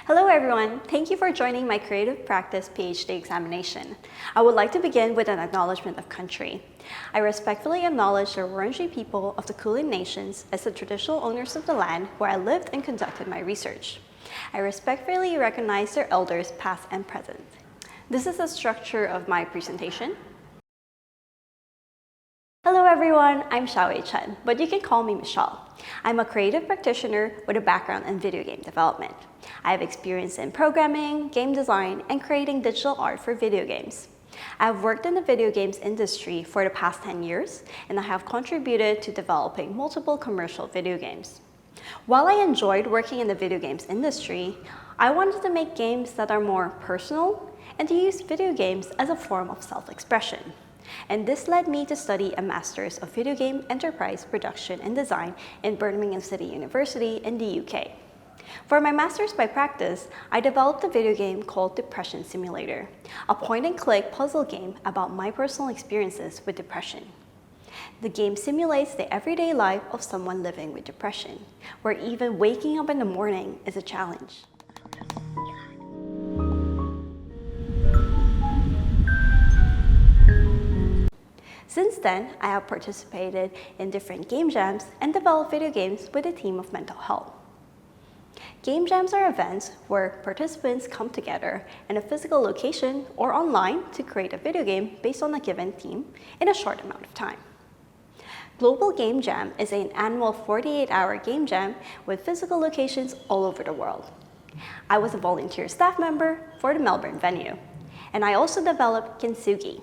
Hello everyone, thank you for joining my Creative Practice PhD examination. I would like to begin with an acknowledgement of country. I respectfully acknowledge the Wurundjeri people of the Kulin Nations as the traditional owners of the land where I lived and conducted my research. I respectfully recognize their elders past and present. This is the structure of my presentation. Hello everyone, I'm Xiaowei Chen, but you can call me Michelle. I'm a creative practitioner with a background in video game development. I have experience in programming, game design, and creating digital art for video games. I have worked in the video games industry for the past 10 years, and I have contributed to developing multiple commercial video games. While I enjoyed working in the video games industry, I wanted to make games that are more personal and to use video games as a form of self-expression. And this led me to study a Master's of Video Game Enterprise Production and Design in Birmingham City University in the UK. For my Master's by Practice, I developed a video game called Depression Simulator, a point-and-click puzzle game about my personal experiences with depression. The game simulates the everyday life of someone living with depression, where even waking up in the morning is a challenge. Since then, I have participated in different game jams and developed video games with a team of mental health. Game jams are events where participants come together in a physical location or online to create a video game based on a given theme in a short amount of time. Global Game Jam is an annual 48-hour game jam with physical locations all over the world. I was a volunteer staff member for the Melbourne venue, and I also developed Kintsugi.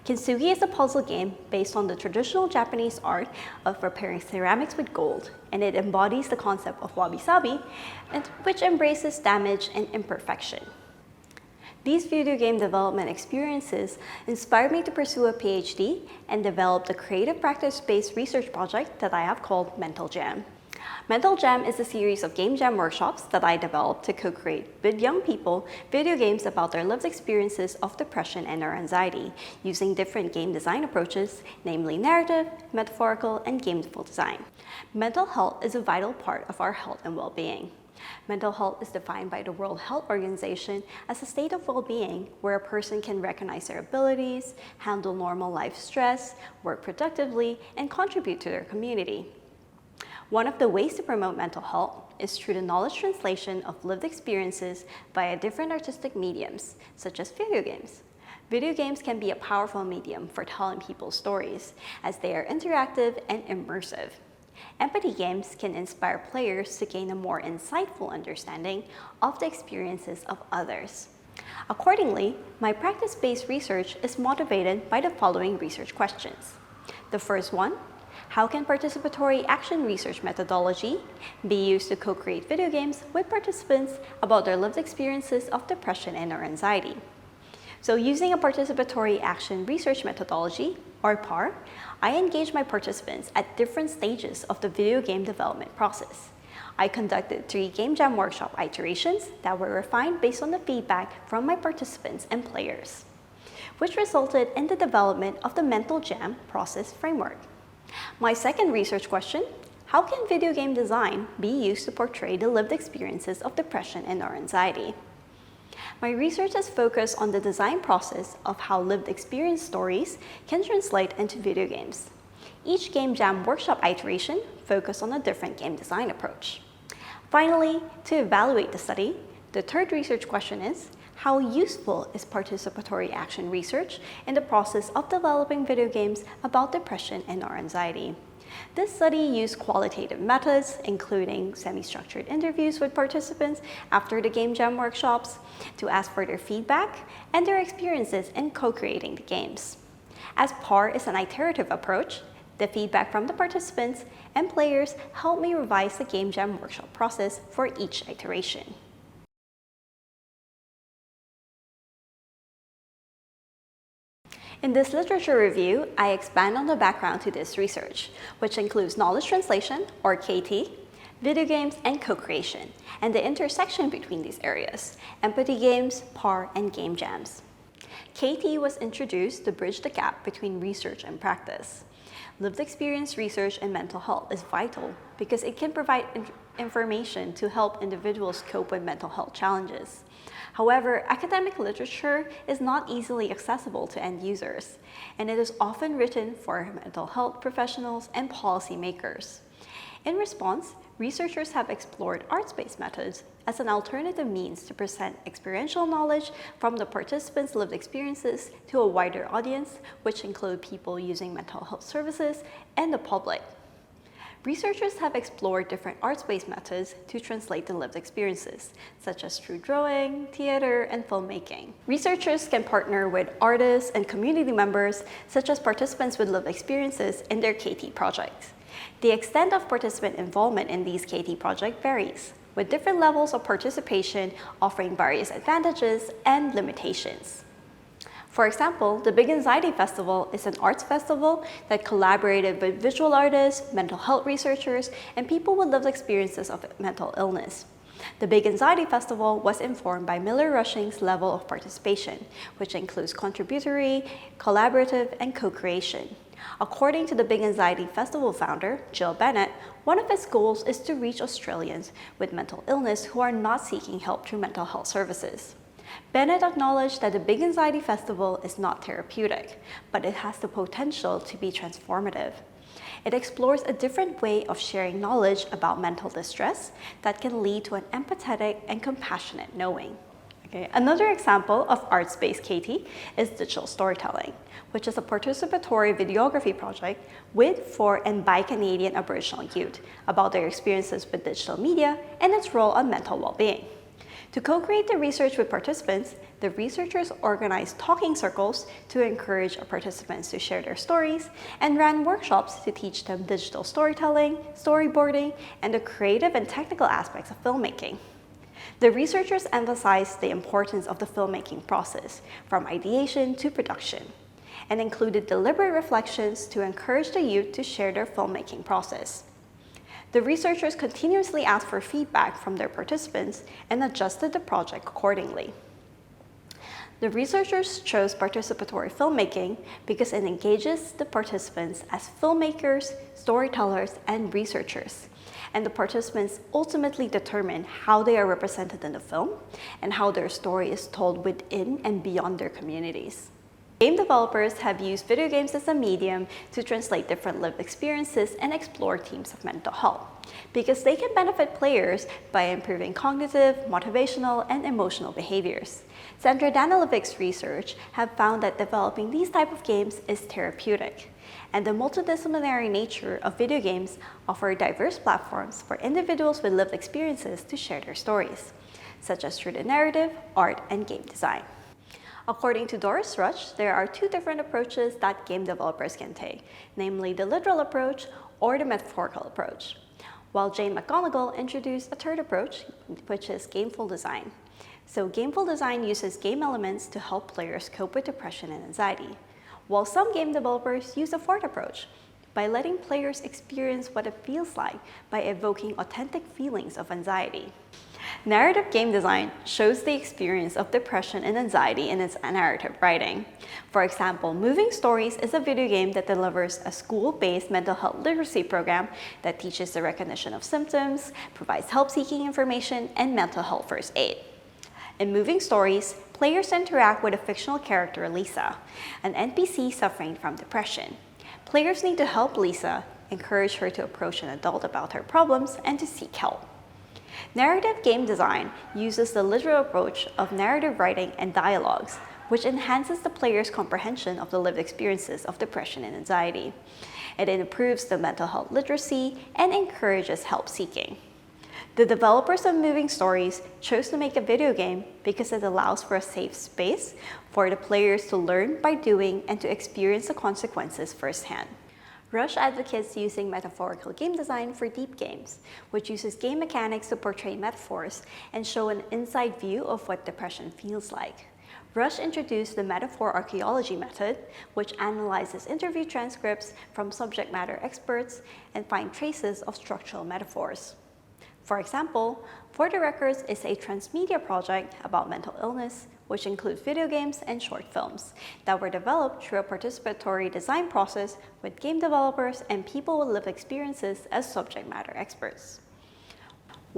Kintsugi is a puzzle game based on the traditional Japanese art of preparing ceramics with gold, and it embodies the concept of wabi-sabi, which embraces damage and imperfection. These video game development experiences inspired me to pursue a PhD and develop a creative practice-based research project that I have called Mental Jam. Mental Jam is a series of game jam workshops that I developed to co-create with young people video games about their lived experiences of depression and or anxiety using different game design approaches, namely narrative, metaphorical, and gameful design. Mental health is a vital part of our health and well-being. Mental health is defined by the World Health Organization as a state of well-being where a person can recognize their abilities, handle normal life stress, work productively, and contribute to their community. One of the ways to promote mental health is through the knowledge translation of lived experiences via different artistic mediums, such as video games. Video games can be a powerful medium for telling people's stories, as they are interactive and immersive. Empathy games can inspire players to gain a more insightful understanding of the experiences of others. Accordingly, my practice-based research is motivated by the following research questions. The first one: how can participatory action research methodology be used to co-create video games with participants about their lived experiences of depression and or anxiety? So using a participatory action research methodology, or PAR, I engage my participants at different stages of the video game development process. I conducted 3 game jam workshop iterations that were refined based on the feedback from my participants and players, which resulted in the development of the Mental Jam process framework. My second research question: how can video game design be used to portray the lived experiences of depression and or anxiety? My research has focused on the design process of how lived experience stories can translate into video games. Each game jam workshop iteration focused on a different game design approach. Finally, to evaluate the study, the third research question is: how useful is participatory action research in the process of developing video games about depression and or anxiety? This study used qualitative methods, including semi-structured interviews with participants after the game jam workshops, to ask for their feedback and their experiences in co-creating the games. As PAR is an iterative approach, the feedback from the participants and players helped me revise the game jam workshop process for each iteration. In this literature review, I expand on the background to this research, which includes knowledge translation, or KT, video games, and co-creation, and the intersection between these areas, empathy games, PAR, and game jams. KT was introduced to bridge the gap between research and practice. Lived experience research in mental health is vital because it can provide information to help individuals cope with mental health challenges. However, academic literature is not easily accessible to end users, and it is often written for mental health professionals and policymakers. In response, researchers have explored arts-based methods as an alternative means to present experiential knowledge from the participants' lived experiences to a wider audience, which include people using mental health services and the public. Researchers have explored different arts-based methods to translate the lived experiences, such as through drawing, theater, and filmmaking. Researchers can partner with artists and community members, such as participants with lived experiences, in their KT projects. The extent of participant involvement in these KT projects varies, with different levels of participation offering various advantages and limitations. For example, the Big Anxiety Festival is an arts festival that collaborated with visual artists, mental health researchers, and people with lived experiences of mental illness. The Big Anxiety Festival was informed by Miller Rushing's level of participation, which includes contributory, collaborative, and co-creation. According to the Big Anxiety Festival founder, Jill Bennett, one of its goals is to reach Australians with mental illness who are not seeking help through mental health services. Bennett acknowledged that the Big Anxiety Festival is not therapeutic, but it has the potential to be transformative. It explores a different way of sharing knowledge about mental distress that can lead to an empathetic and compassionate knowing. Another example of arts-based KT is digital storytelling, which is a participatory videography project with, for, and by Canadian Aboriginal youth about their experiences with digital media and its role on mental well-being. To co-create the research with participants, the researchers organized talking circles to encourage participants to share their stories and ran workshops to teach them digital storytelling, storyboarding, and the creative and technical aspects of filmmaking. The researchers emphasized the importance of the filmmaking process, from ideation to production, and included deliberate reflections to encourage the youth to share their filmmaking process. The researchers continuously asked for feedback from their participants and adjusted the project accordingly. The researchers chose participatory filmmaking because it engages the participants as filmmakers, storytellers, and researchers. And the participants ultimately determine how they are represented in the film and how their story is told within and beyond their communities. Game developers have used video games as a medium to translate different lived experiences and explore themes of mental health, because they can benefit players by improving cognitive, motivational, and emotional behaviors. Sandra Danilovic's research have found that developing these type of games is therapeutic, and the multidisciplinary nature of video games offer diverse platforms for individuals with lived experiences to share their stories, such as through the narrative, art, and game design. According to Doris Rush, there are two different approaches that game developers can take, namely the literal approach or the metaphorical approach, while Jane McGonigal introduced a third approach, which is gameful design. So gameful design uses game elements to help players cope with depression and anxiety, while some game developers use a fourth approach, by letting players experience what it feels like by evoking authentic feelings of anxiety. Narrative game design shows the experience of depression and anxiety in its narrative writing. For example, Moving Stories is a video game that delivers a school-based mental health literacy program that teaches the recognition of symptoms, provides help-seeking information, and mental health first aid. In Moving Stories, players interact with a fictional character, Lisa, an NPC suffering from depression. Players need to help Lisa, encourage her to approach an adult about her problems, and to seek help. Narrative game design uses the literal approach of narrative writing and dialogues, which enhances the player's comprehension of the lived experiences of depression and anxiety. It improves the mental health literacy and encourages help-seeking. The developers of Moving Stories chose to make a video game because it allows for a safe space for the players to learn by doing and to experience the consequences firsthand. Rush advocates using metaphorical game design for deep games, which uses game mechanics to portray metaphors and show an inside view of what depression feels like. Rush introduced the metaphor archaeology method, which analyzes interview transcripts from subject matter experts and finds traces of structural metaphors. For example, For the Records is a transmedia project about mental illness, which includes video games and short films that were developed through a participatory design process with game developers and people with lived experiences as subject matter experts.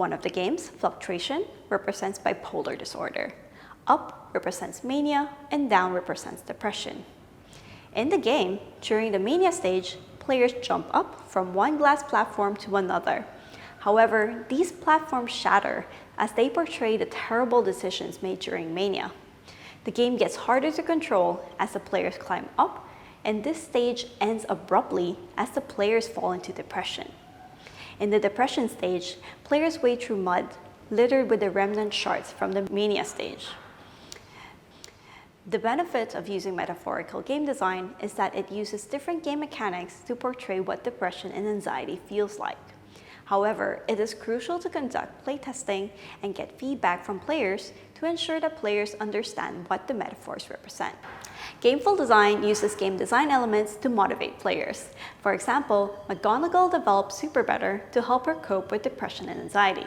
One of the games, fluctuation, represents bipolar disorder. Up represents mania, and down represents depression. In the game, during the mania stage, players jump up from one glass platform to another. However, these platforms shatter as they portray the terrible decisions made during mania. The game gets harder to control as the players climb up, and this stage ends abruptly as the players fall into depression. In the depression stage, players wade through mud, littered with the remnant shards from the mania stage. The benefit of using metaphorical game design is that it uses different game mechanics to portray what depression and anxiety feels like. However, it is crucial to conduct playtesting and get feedback from players to ensure that players understand what the metaphors represent. Gameful design uses game design elements to motivate players. For example, McGonagall developed Super Better to help her cope with depression and anxiety.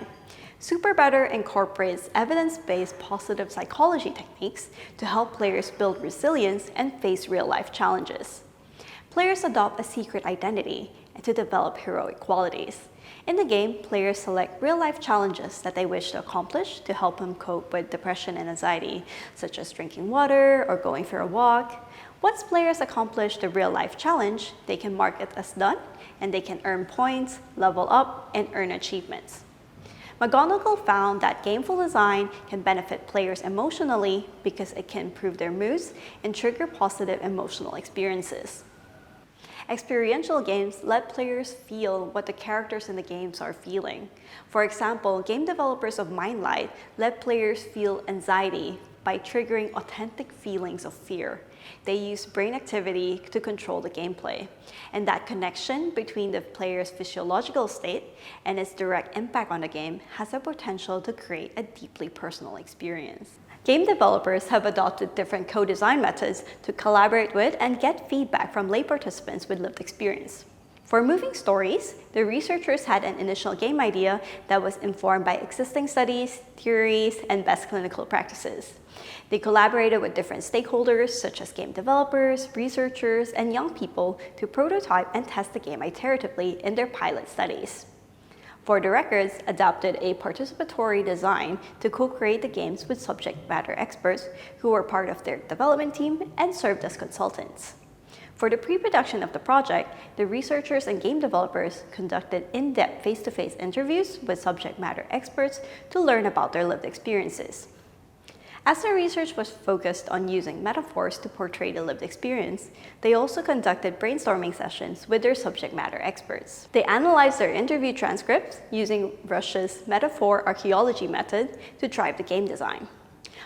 Super Better incorporates evidence-based positive psychology techniques to help players build resilience and face real-life challenges. Players adopt a secret identity to develop heroic qualities. In the game, players select real-life challenges that they wish to accomplish to help them cope with depression and anxiety, such as drinking water or going for a walk. Once players accomplish the real-life challenge, they can mark it as done, and they can earn points, level up, and earn achievements. McGonagall found that gameful design can benefit players emotionally because it can improve their moods and trigger positive emotional experiences. Experiential games let players feel what the characters in the games are feeling. For example, game developers of Mindlight let players feel anxiety by triggering authentic feelings of fear. They use brain activity to control the gameplay, and that connection between the player's physiological state and its direct impact on the game has the potential to create a deeply personal experience. Game developers have adopted different co-design methods to collaborate with and get feedback from lay participants with lived experience. For moving stories, the researchers had an initial game idea that was informed by existing studies, theories, and best clinical practices. They collaborated with different stakeholders, such as game developers, researchers, and young people, to prototype and test the game iteratively in their pilot studies. For the Records adopted a participatory design to co-create the games with subject matter experts who were part of their development team and served as consultants. For the pre-production of the project, the researchers and game developers conducted in-depth face-to-face interviews with subject matter experts to learn about their lived experiences. As the research was focused on using metaphors to portray the lived experience, they also conducted brainstorming sessions with their subject matter experts. They analyzed their interview transcripts using Rush's metaphor archaeology method to drive the game design.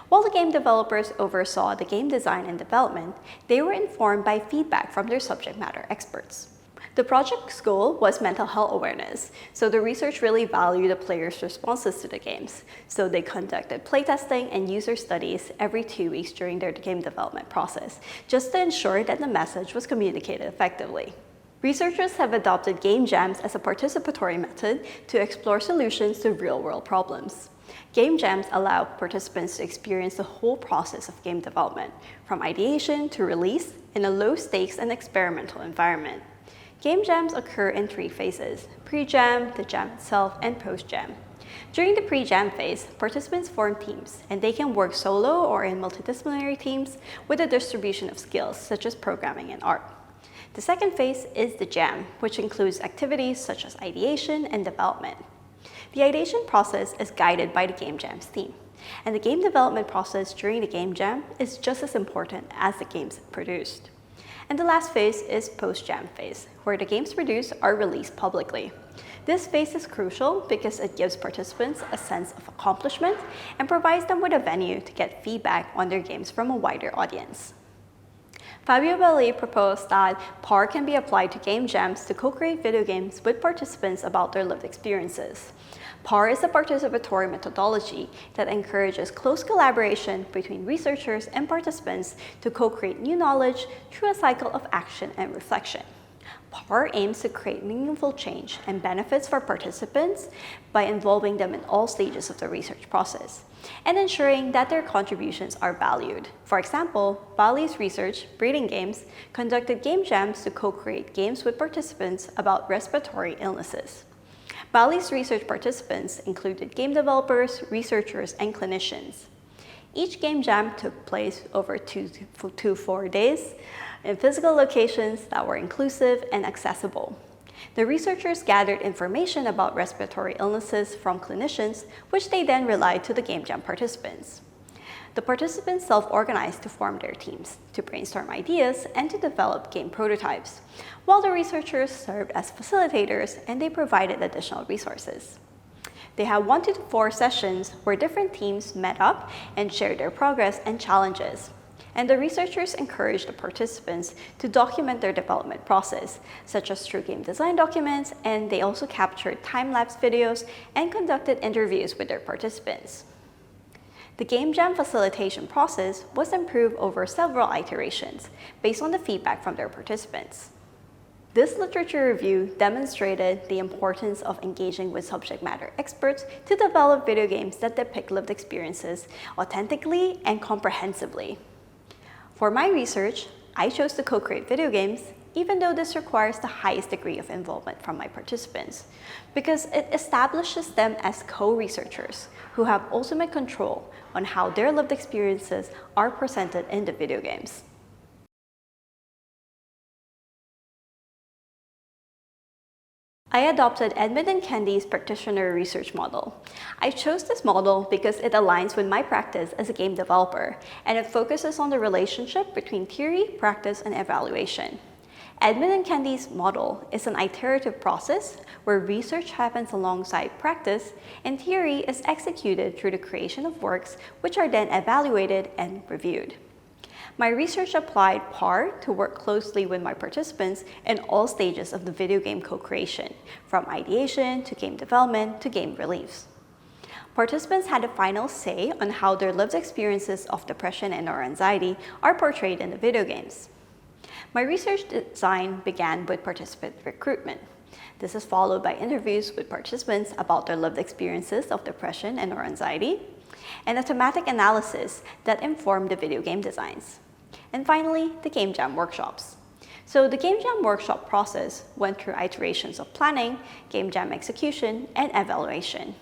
While the game developers oversaw the game design and development, they were informed by feedback from their subject matter experts. The project's goal was mental health awareness, so the research really valued the players' responses to the games. So they conducted playtesting and user studies every 2 weeks during their game development process, just to ensure that the message was communicated effectively. Researchers have adopted game jams as a participatory method to explore solutions to real-world problems. Game jams allow participants to experience the whole process of game development, from ideation to release, in a low-stakes and experimental environment. Game jams occur in 3 phases: pre-jam, the jam itself, and post-jam. During the pre-jam phase, participants form teams, and they can work solo or in multidisciplinary teams with a distribution of skills, such as programming and art. The second phase is the jam, which includes activities such as ideation and development. The ideation process is guided by the game jam's team, and the game development process during the game jam is just as important as the games produced. And the last phase is post-jam phase, where the games produced are released publicly. This phase is crucial because it gives participants a sense of accomplishment and provides them with a venue to get feedback on their games from a wider audience. Fabio Belli proposed that PAR can be applied to game jams to co-create video games with participants about their lived experiences. PAR is a participatory methodology that encourages close collaboration between researchers and participants to co-create new knowledge through a cycle of action and reflection. PAR aims to create meaningful change and benefits for participants by involving them in all stages of the research process and ensuring that their contributions are valued. For example, Bali's research, Breeding Games, conducted game jams to co-create games with participants about respiratory illnesses. Bali's research participants included game developers, researchers, and clinicians. Each game jam took place over 2 to 4 days in physical locations that were inclusive and accessible. The researchers gathered information about respiratory illnesses from clinicians, which they then relied to the game jam participants. The participants self-organized to form their teams, to brainstorm ideas, and to develop game prototypes, while the researchers served as facilitators and they provided additional resources. They had 1 to 4 sessions where different teams met up and shared their progress and challenges. And the researchers encouraged the participants to document their development process, such as through game design documents, and they also captured time-lapse videos and conducted interviews with their participants. The game jam facilitation process was improved over several iterations based on the feedback from their participants. This literature review demonstrated the importance of engaging with subject matter experts to develop video games that depict lived experiences authentically and comprehensively. For my research, I chose to co-create video games, even though this requires the highest degree of involvement from my participants, because it establishes them as co-researchers who have ultimate control on how their lived experiences are presented in the video games. I adopted Edmund and Kendi's practitioner research model. I chose this model because it aligns with my practice as a game developer, and it focuses on the relationship between theory, practice, and evaluation. Edmund and Kendi's model is an iterative process where research happens alongside practice, and theory is executed through the creation of works which are then evaluated and reviewed. My research applied PAR to work closely with my participants in all stages of the video game co-creation, from ideation to game development to game release. Participants had a final say on how their lived experiences of depression and/or anxiety are portrayed in the video games. My research design began with participant recruitment. This is followed by interviews with participants about their lived experiences of depression and/or anxiety, and a thematic analysis that informed the video game designs. And finally, the game jam workshops. So the game jam workshop process went through iterations of planning, game jam execution, and evaluation.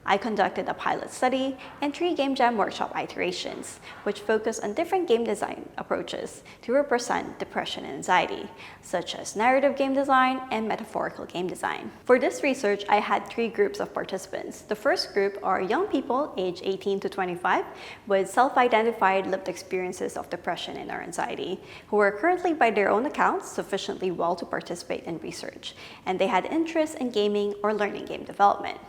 I conducted a pilot study and 3 game jam workshop iterations, which focus on different game design approaches to represent depression and anxiety, such as narrative game design and metaphorical game design. For this research, I had 3 groups of participants. The first group are young people aged 18 to 25 with self-identified lived experiences of depression and/or anxiety, who were currently, by their own accounts, sufficiently well to participate in research, and they had interest in gaming or learning game development.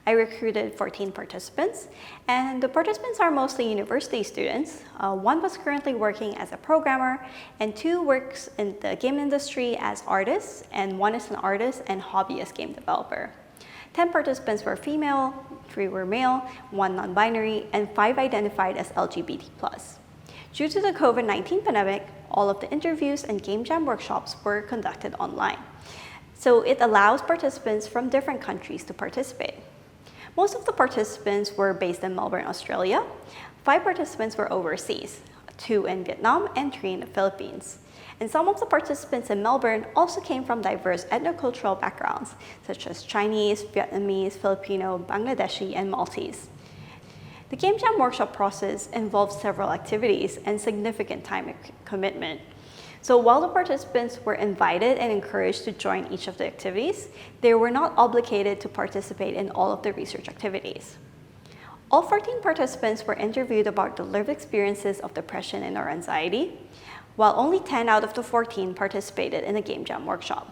I recruited 14 participants, and the participants are mostly university students. 1 was currently working as a programmer, and 2 works in the game industry as artists, and 1 is an artist and hobbyist game developer. 10 participants were female, 3 were male, 1 non-binary, and 5 identified as LGBT+. Due to the COVID-19 pandemic, all of the interviews and game jam workshops were conducted online. So it allows participants from different countries to participate. Most of the participants were based in Melbourne, Australia. 5 participants were overseas, 2 in Vietnam and 3 in the Philippines. And some of the participants in Melbourne also came from diverse ethnocultural backgrounds, such as Chinese, Vietnamese, Filipino, Bangladeshi, and Maltese. The game jam workshop process involved several activities and significant time commitment. So while the participants were invited and encouraged to join each of the activities, they were not obligated to participate in all of the research activities. All 14 participants were interviewed about the lived experiences of depression and/or anxiety, while only 10 out of the 14 participated in a game jam workshop.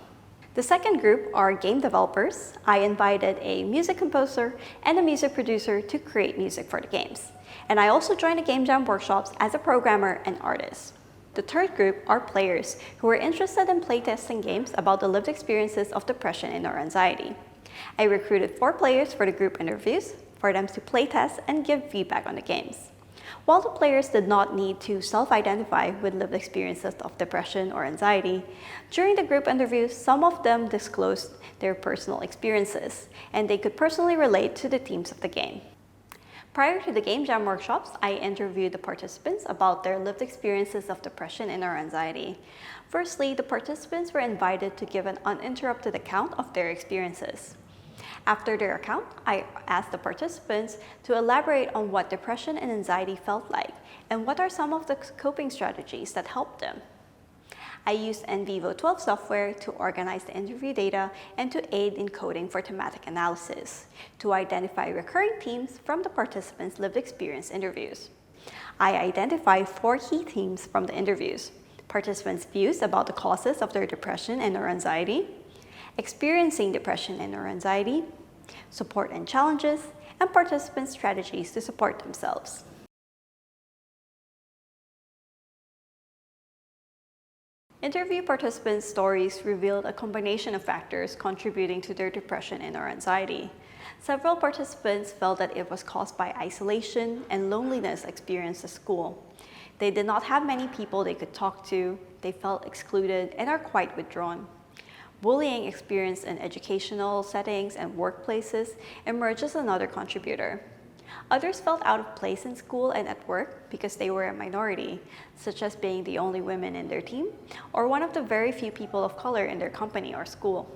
The second group are game developers. I invited a music composer and a music producer to create music for the games. And I also joined the game jam workshops as a programmer and artist. The third group are players who were interested in playtesting games about the lived experiences of depression and/or anxiety. I recruited 4 players for the group interviews for them to playtest and give feedback on the games. While the players did not need to self-identify with lived experiences of depression or anxiety, during the group interviews, some of them disclosed their personal experiences, and they could personally relate to the themes of the game. Prior to the game jam workshops, I interviewed the participants about their lived experiences of depression and/or anxiety. Firstly, the participants were invited to give an uninterrupted account of their experiences. After their account, I asked the participants to elaborate on what depression and anxiety felt like and what are some of the coping strategies that helped them. I used NVivo 12 software to organize the interview data and to aid in coding for thematic analysis, to identify recurring themes from the participants' lived experience interviews. I identified 4 key themes from the interviews: participants' views about the causes of their depression and or anxiety, experiencing depression and or anxiety, support and challenges, and participants' strategies to support themselves. Interview participants' stories revealed a combination of factors contributing to their depression and or anxiety. Several participants felt that it was caused by isolation and loneliness experienced at school. They did not have many people they could talk to, they felt excluded, and are quite withdrawn. Bullying experienced in educational settings and workplaces emerged as another contributor. Others felt out of place in school and at work because they were a minority, such as being the only women in their team or one of the very few people of color in their company or school.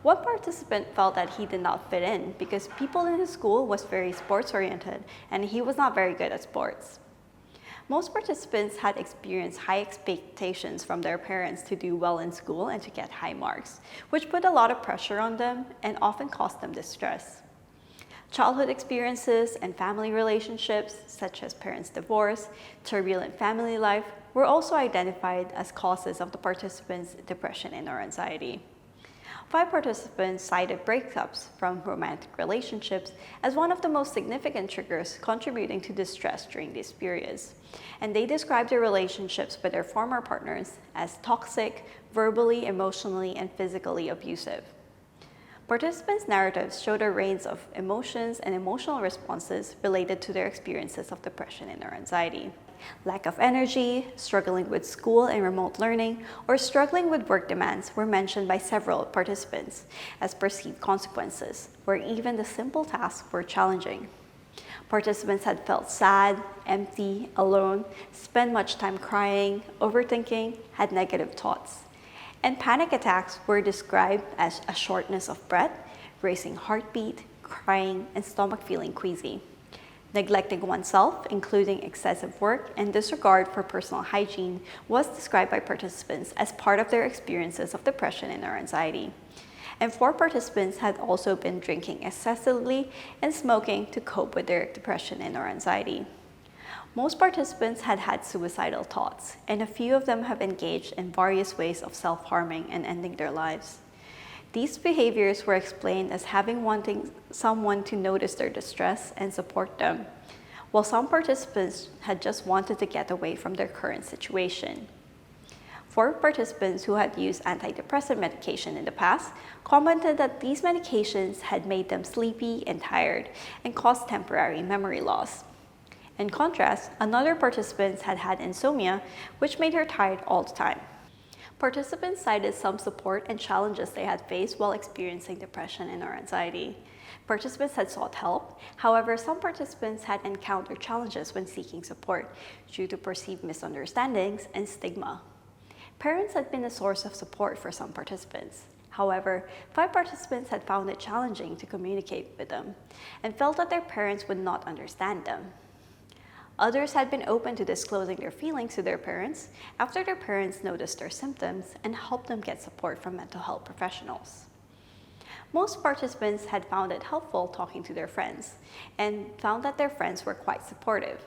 One participant felt that he did not fit in because people in his school was very sports-oriented and he was not very good at sports. Most participants had experienced high expectations from their parents to do well in school and to get high marks, which put a lot of pressure on them and often caused them distress. Childhood experiences and family relationships, such as parents' divorce, turbulent family life, were also identified as causes of the participants' depression and or anxiety. 5 participants cited breakups from romantic relationships as one of the most significant triggers contributing to distress during these periods, and they described their relationships with their former partners as toxic, verbally, emotionally, and physically abusive. Participants' narratives showed a range of emotions and emotional responses related to their experiences of depression and or anxiety. Lack of energy, struggling with school and remote learning, or struggling with work demands were mentioned by several participants as perceived consequences, where even the simple tasks were challenging. Participants had felt sad, empty, alone, spent much time crying, overthinking, had negative thoughts. And panic attacks were described as a shortness of breath, racing heartbeat, crying, and stomach feeling queasy. Neglecting oneself, including excessive work and disregard for personal hygiene, was described by participants as part of their experiences of depression and or anxiety. And 4 participants had also been drinking excessively and smoking to cope with their depression and or anxiety. Most participants had had suicidal thoughts, and a few of them have engaged in various ways of self-harming and ending their lives. These behaviors were explained as wanting someone to notice their distress and support them, while some participants had just wanted to get away from their current situation. 4 participants who had used antidepressant medication in the past commented that these medications had made them sleepy and tired and caused temporary memory loss. In contrast, another participant had had insomnia, which made her tired all the time. Participants cited some support and challenges they had faced while experiencing depression and or anxiety. Participants had sought help. However, some participants had encountered challenges when seeking support due to perceived misunderstandings and stigma. Parents had been a source of support for some participants. However, 5 participants had found it challenging to communicate with them and felt that their parents would not understand them. Others had been open to disclosing their feelings to their parents after their parents noticed their symptoms and helped them get support from mental health professionals. Most participants had found it helpful talking to their friends and found that their friends were quite supportive.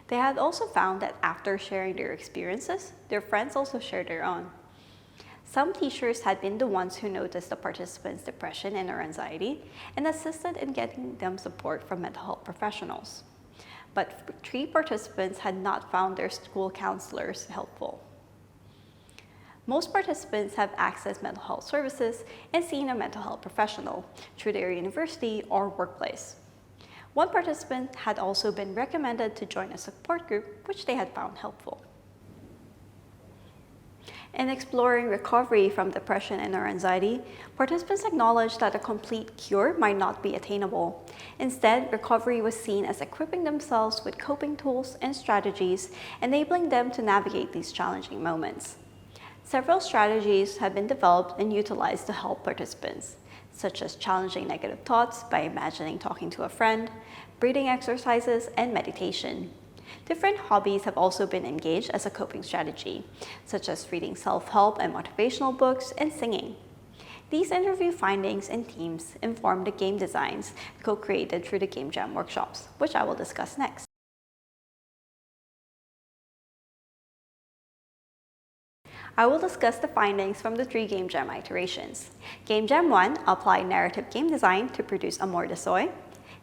They had also found that after sharing their experiences, their friends also shared their own. Some teachers had been the ones who noticed the participants' depression and or anxiety and assisted in getting them support from mental health professionals. But 3 participants had not found their school counselors helpful. Most participants have accessed mental health services and seen a mental health professional through their university or workplace. One participant had also been recommended to join a support group, which they had found helpful. In exploring recovery from depression and or anxiety, participants acknowledged that a complete cure might not be attainable. Instead, recovery was seen as equipping themselves with coping tools and strategies, enabling them to navigate these challenging moments. Several strategies have been developed and utilized to help participants. such as challenging negative thoughts by imagining talking to a friend, breathing exercises, and meditation. Different hobbies have also been engaged as a coping strategy, such as reading self-help and motivational books and singing. These interview findings and themes inform the game designs co-created through the Game Jam workshops, which I will discuss next. I will discuss the findings from the 3 Game Jam iterations. Game Jam 1 applied narrative game design to produce Amor de Soy.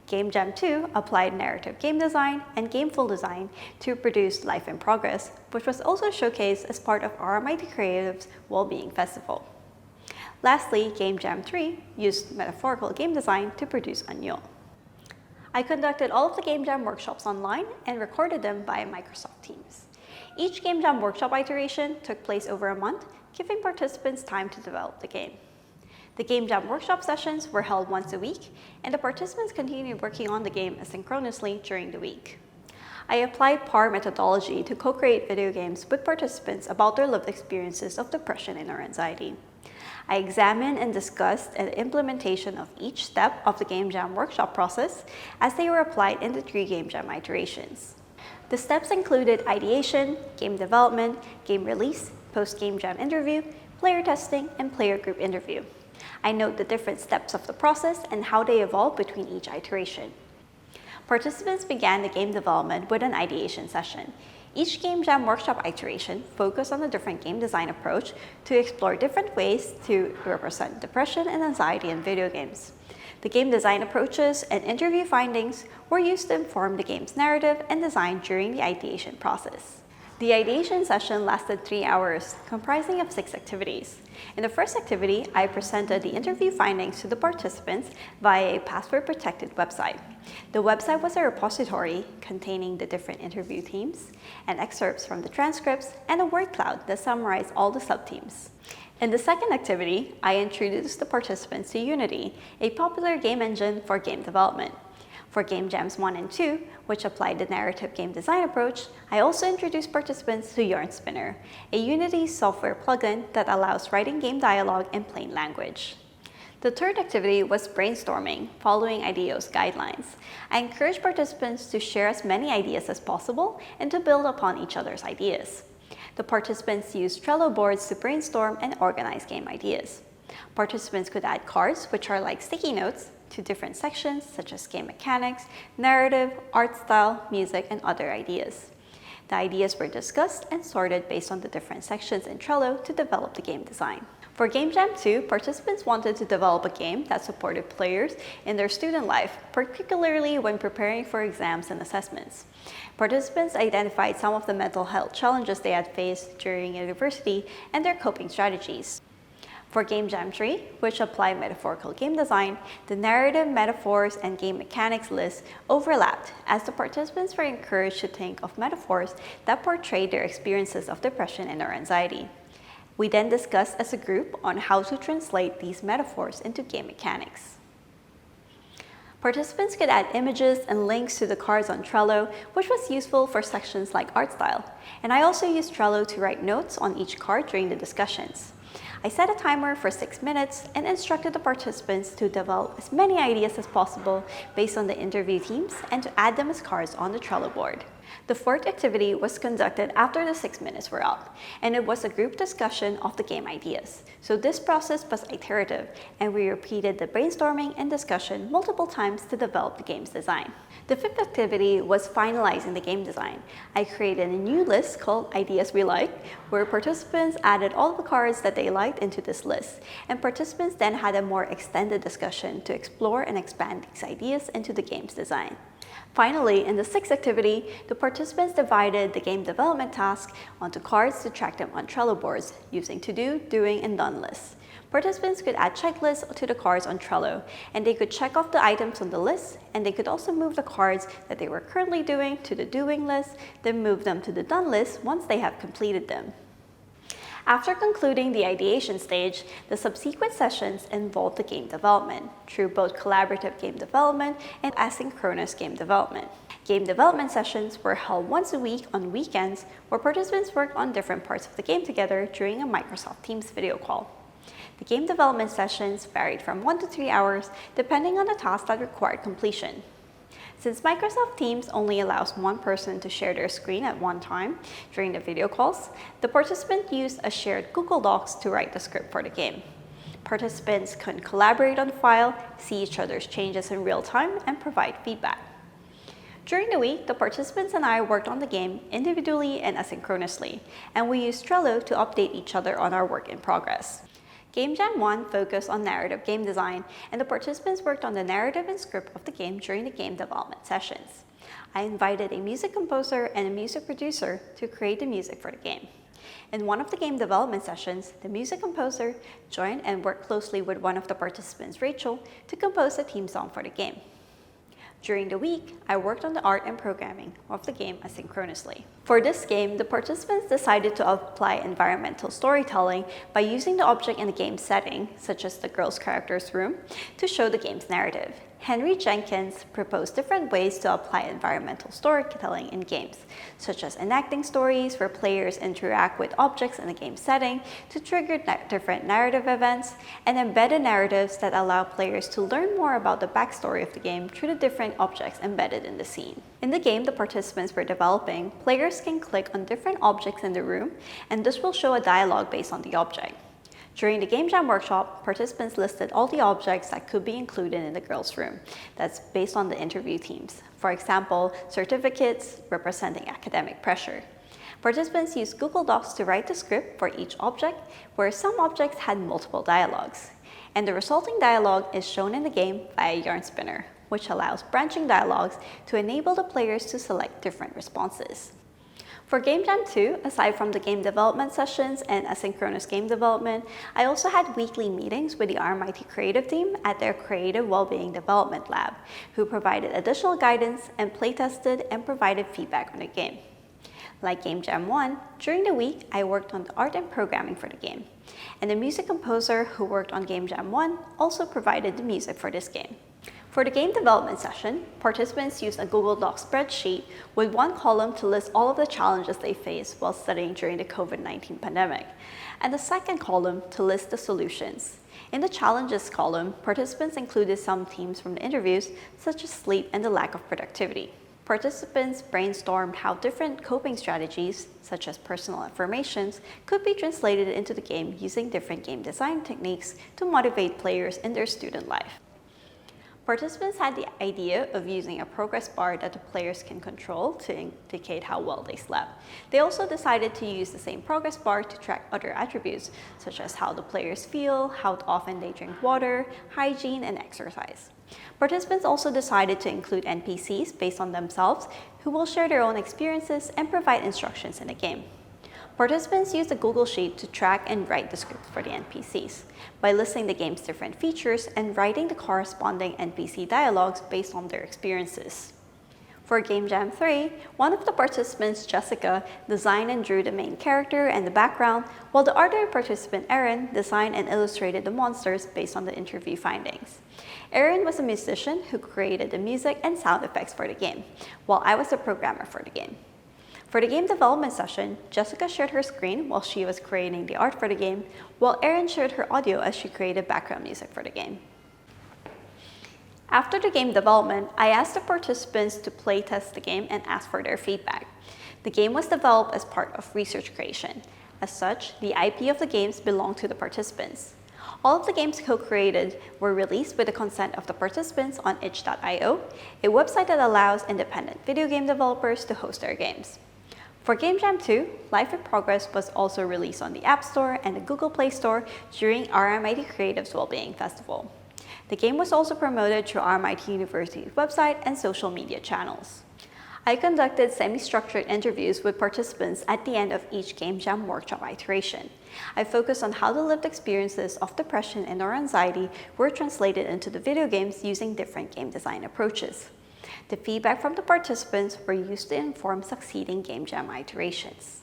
Game Jam 2 applied narrative game design and gameful design to produce Life in Progress, which was also showcased as part of RMIT Creative's Wellbeing Festival. Lastly, Game Jam 3 used metaphorical game design to produce Anyo. I conducted all of the Game Jam workshops online and recorded them via Microsoft Teams. Each Game Jam workshop iteration took place over a month, giving participants time to develop the game. The Game Jam workshop sessions were held once a week, and the participants continued working on the game asynchronously during the week. I applied PAR methodology to co-create video games with participants about their lived experiences of depression and or anxiety. I examined and discussed the implementation of each step of the Game Jam workshop process as they were applied in the 3 Game Jam iterations. The steps included ideation, game development, game release, post-Game Jam interview, player testing, and player group interview. I note the different steps of the process and how they evolve between each iteration. Participants began the game development with an ideation session. Each Game Jam workshop iteration focused on a different game design approach to explore different ways to represent depression and anxiety in video games. The game design approaches and interview findings were used to inform the game's narrative and design during the ideation process. The ideation session lasted 3 hours, comprising of 6 activities. In the first activity, I presented the interview findings to the participants via a password-protected website. The website was a repository containing the different interview themes and excerpts from the transcripts and a word cloud that summarized all the sub-themes. In the second activity, I introduced the participants to Unity, a popular game engine for game development. For Game Jams 1 and 2, which applied the narrative game design approach, I also introduced participants to Yarn Spinner, a Unity software plugin that allows writing game dialogue in plain language. The third activity was brainstorming, following IDEO's guidelines. I encouraged participants to share as many ideas as possible and to build upon each other's ideas. The participants used Trello boards to brainstorm and organize game ideas. Participants could add cards, which are like sticky notes, to different sections such as game mechanics, narrative, art style, music, and other ideas. The ideas were discussed and sorted based on the different sections in Trello to develop the game design. For Game Jam 2, participants wanted to develop a game that supported players in their student life, particularly when preparing for exams and assessments. Participants identified some of the mental health challenges they had faced during university and their coping strategies. For Game Jam 3, which applied metaphorical game design, the narrative, metaphors, and game mechanics lists overlapped as the participants were encouraged to think of metaphors that portrayed their experiences of depression and or anxiety. We then discussed as a group on how to translate these metaphors into game mechanics. Participants could add images and links to the cards on Trello, which was useful for sections like art style. And I also used Trello to write notes on each card during the discussions. I set a timer for 6 minutes and instructed the participants to develop as many ideas as possible based on the interview themes and to add them as cards on the Trello board. The fourth activity was conducted after the 6 minutes were up, and it was a group discussion of the game ideas. So this process was iterative, and we repeated the brainstorming and discussion multiple times to develop the game's design. The fifth activity was finalizing the game design. I created a new list called Ideas We Like, where participants added all the cards that they liked into this list, and participants then had a more extended discussion to explore and expand these ideas into the game's design. Finally, in the sixth activity, the participants divided the game development task onto cards to track them on Trello boards using to-do, doing, and done lists. Participants could add checklists to the cards on Trello, and they could check off the items on the list, and they could also move the cards that they were currently doing to the doing list, then move them to the done list once they have completed them. After concluding the ideation stage, the subsequent sessions involved the game development through both collaborative game development and asynchronous game development. Game development sessions were held once a week on weekends where participants worked on different parts of the game together during a Microsoft Teams video call. The game development sessions varied from 1 to 3 hours depending on the task that required completion. Since Microsoft Teams only allows one person to share their screen at one time during the video calls, the participant used a shared Google Docs to write the script for the game. Participants can collaborate on the file, see each other's changes in real time, and provide feedback. During the week, the participants and I worked on the game individually and asynchronously, and we used Trello to update each other on our work in progress. Game Jam 1 focused on narrative game design, and the participants worked on the narrative and script of the game during the game development sessions. I invited a music composer and a music producer to create the music for the game. In one of the game development sessions, the music composer joined and worked closely with one of the participants, Rachel, to compose a theme song for the game. During the week, I worked on the art and programming of the game asynchronously. For this game, the participants decided to apply environmental storytelling by using the object in the game setting, such as the girl's character's room, to show the game's narrative. Henry Jenkins proposed different ways to apply environmental storytelling in games, such as enacting stories where players interact with objects in the game setting to trigger different narrative events, and embedded narratives that allow players to learn more about the backstory of the game through the different objects embedded in the scene. In the game the participants were developing, players can click on different objects in the room, and this will show a dialogue based on the object. During the Game Jam workshop, participants listed all the objects that could be included in the girls' room. That's based on the interview themes. For example, certificates representing academic pressure. Participants used Google Docs to write the script for each object, where some objects had multiple dialogues. And the resulting dialogue is shown in the game via Yarn Spinner, which allows branching dialogues to enable the players to select different responses. For Game Jam 2, aside from the game development sessions and asynchronous game development, I also had weekly meetings with the RMIT creative team at their Creative Wellbeing Development Lab, who provided additional guidance and playtested and provided feedback on the game. Like Game Jam 1, during the week, I worked on the art and programming for the game. And the music composer who worked on Game Jam 1 also provided the music for this game. For the game development session, participants used a Google Docs spreadsheet with one column to list all of the challenges they faced while studying during the COVID-19 pandemic, and the second column to list the solutions. In the challenges column, participants included some themes from the interviews, such as sleep and the lack of productivity. Participants brainstormed how different coping strategies, such as personal affirmations, could be translated into the game using different game design techniques to motivate players in their student life. Participants had the idea of using a progress bar that the players can control to indicate how well they slept. They also decided to use the same progress bar to track other attributes, such as how the players feel, how often they drink water, hygiene, and exercise. Participants also decided to include NPCs based on themselves, who will share their own experiences and provide instructions in the game. Participants used a Google Sheet to track and write the script for the NPCs by listing the game's different features and writing the corresponding NPC dialogues based on their experiences. For Game Jam 3, one of the participants, Jessica, designed and drew the main character and the background, while the other participant, Erin, designed and illustrated the monsters based on the interview findings. Erin was a musician who created the music and sound effects for the game, while I was the programmer for the game. For the game development session, Jessica shared her screen while she was creating the art for the game, while Erin shared her audio as she created background music for the game. After the game development, I asked the participants to playtest the game and ask for their feedback. The game was developed as part of research creation. As such, the IP of the games belonged to the participants. All of the games co-created were released with the consent of the participants on itch.io, a website that allows independent video game developers to host their games. For Game Jam 2, Life in Progress was also released on the App Store and the Google Play Store during RMIT Creative's Wellbeing Festival. The game was also promoted through RMIT University's website and social media channels. I conducted semi-structured interviews with participants at the end of each Game Jam workshop iteration. I focused on how the lived experiences of depression and or anxiety were translated into the video games using different game design approaches. The feedback from the participants were used to inform succeeding Game Jam iterations.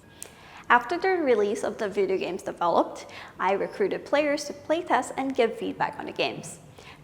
After the release of the video games developed, I recruited players to playtest and give feedback on the games.